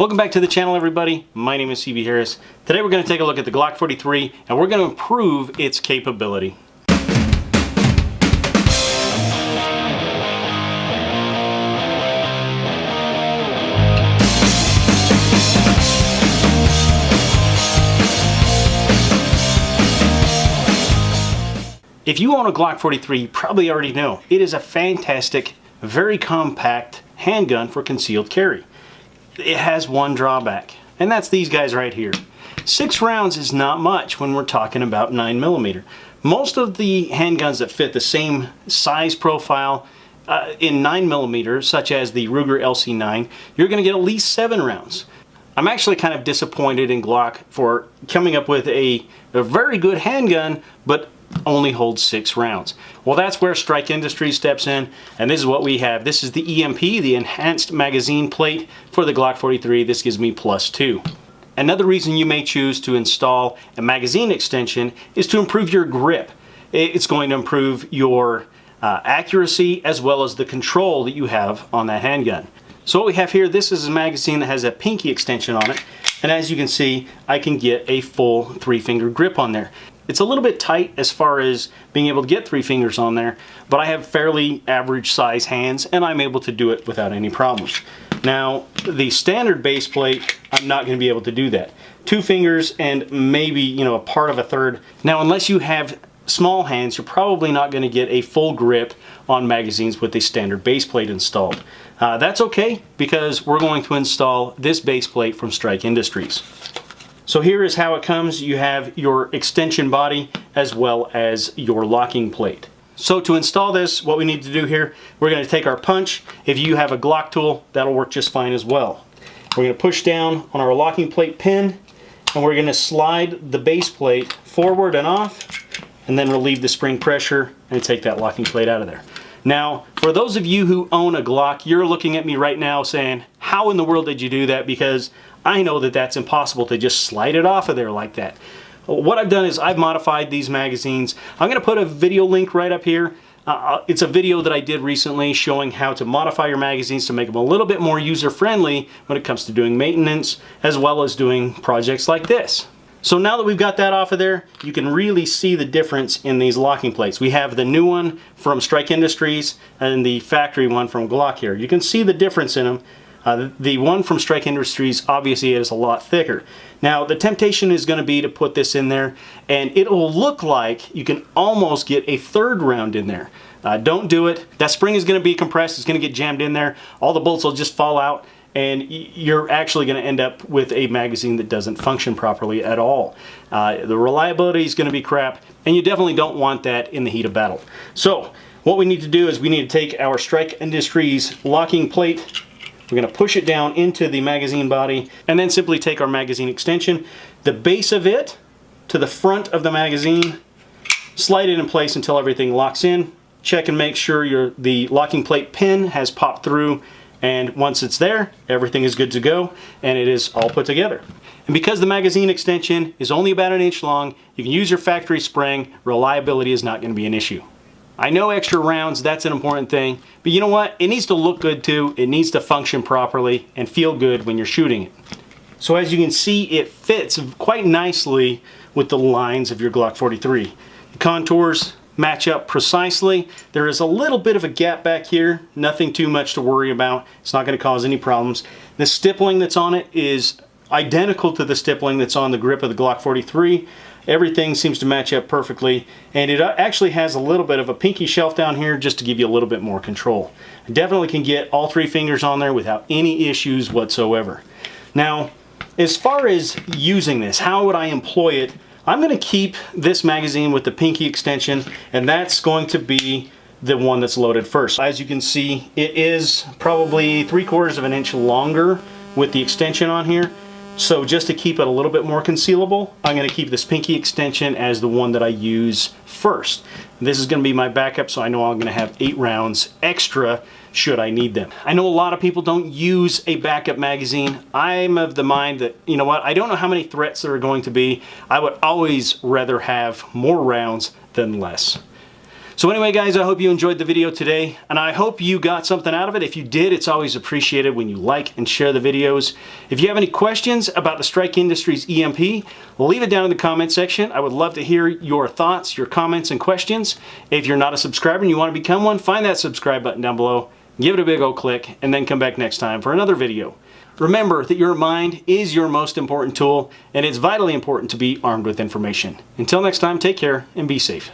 Welcome back to the channel, everybody. My name is CB Harris. Today we're going to take a look at the Glock 43 and we're going to improve its capability. If you own a Glock 43, you probably already know it is a fantastic, very compact handgun for concealed carry. It has one drawback, and that's these guys right here. 6 rounds is not much when we're talking about 9mm. Most of the handguns that fit the same size profile in 9mm, such as the Ruger LC9, you're going to get at least 7 rounds. I'm actually kind of disappointed in Glock for coming up with a very good handgun, but only holds 6 rounds. Well, that's where Strike Industries steps in, and this is what we have. This is the E.M.P, the enhanced magazine plate for the Glock 43. This gives me +2. Another reason you may choose to install a magazine extension is to improve your grip. It's going to improve your accuracy as well as the control that you have on that handgun. So what we have here, this is a magazine that has a pinky extension on it, and as you can see, I can get a full 3-finger grip on there. It's a little bit tight as far as being able to get 3 fingers on there, but I have fairly average size hands and I'm able to do it without any problems. Now, the standard base plate, I'm not going to be able to do that. 2 fingers and maybe, a part of a third. Now, unless you have small hands, you're probably not going to get a full grip on magazines with a standard base plate installed. That's okay, because we're going to install this base plate from Strike Industries. So here is how it comes. You have your extension body as well as your locking plate. So to install this, what we need to do here, we're going to take our punch. If you have a Glock tool, that'll work just fine as well. We're going to push down on our locking plate pin, and we're going to slide the base plate forward and off, and then relieve the spring pressure and take that locking plate out of there. Now, for those of you who own a Glock, you're looking at me right now saying, how in the world did you do that? Because I know that that's impossible to just slide it off of there like that. What I've done is I've modified these magazines. I'm going to put a video link right up here. It's a video that I did recently showing how to modify your magazines to make them a little bit more user-friendly when it comes to doing maintenance as well as doing projects like this. So now that we've got that off of there, you can really see the difference in these locking plates. We have the new one from Strike Industries and the factory one from Glock here. You can see the difference in them. The one from Strike Industries obviously is a lot thicker. Now the temptation is going to be to put this in there and it will look like you can almost get a 3rd round in there. Don't do it. That spring is going to be compressed. It's going to get jammed in there. All the bolts will just fall out and you're actually going to end up with a magazine that doesn't function properly at all. The reliability is going to be crap, and you definitely don't want that in the heat of battle. So what we need to do is we need to take our Strike Industries locking plate. We're going to push it down into the magazine body and then simply take our magazine extension, the base of it to the front of the magazine, slide it in place until everything locks in. Check and make sure the locking plate pin has popped through, and once it's there, everything is good to go and it is all put together. And because the magazine extension is only about 1 inch long, you can use your factory spring. Reliability is not going to be an issue. I know extra rounds, that's an important thing, but you know what? It needs to look good too. It needs to function properly and feel good when you're shooting it. So as you can see, it fits quite nicely with the lines of your Glock 43. The contours match up precisely. There is a little bit of a gap back here, nothing too much to worry about. It's not going to cause any problems. The stippling that's on it is identical to the stippling that's on the grip of the Glock 43. Everything seems to match up perfectly, and it actually has a little bit of a pinky shelf down here just to give you a little bit more control. I definitely can get all 3 fingers on there without any issues whatsoever. Now, as far as using this, how would I employ it? I'm going to keep this magazine with the pinky extension, and that's going to be the one that's loaded first. As you can see, it is probably 3/4 of an inch longer with the extension on here. So just to keep it a little bit more concealable, I'm going to keep this pinky extension as the one that I use first. This is going to be my backup, so I know I'm going to have 8 rounds extra should I need them. I know a lot of people don't use a backup magazine. I'm of the mind that, you know what, I don't know how many threats there are going to be. I would always rather have more rounds than less. So anyway, guys, I hope you enjoyed the video today, and I hope you got something out of it. If you did, it's always appreciated when you like and share the videos. If you have any questions about the strike industry's E.M.P, leave it down in the comment section. I would love to hear your thoughts, your comments, and questions. If you're not a subscriber and you want to become one, find that subscribe button down below, give it a big old click, and then come back next time for another video. Remember that your mind is your most important tool, and it's vitally important to be armed with information. Until next time, take care and be safe.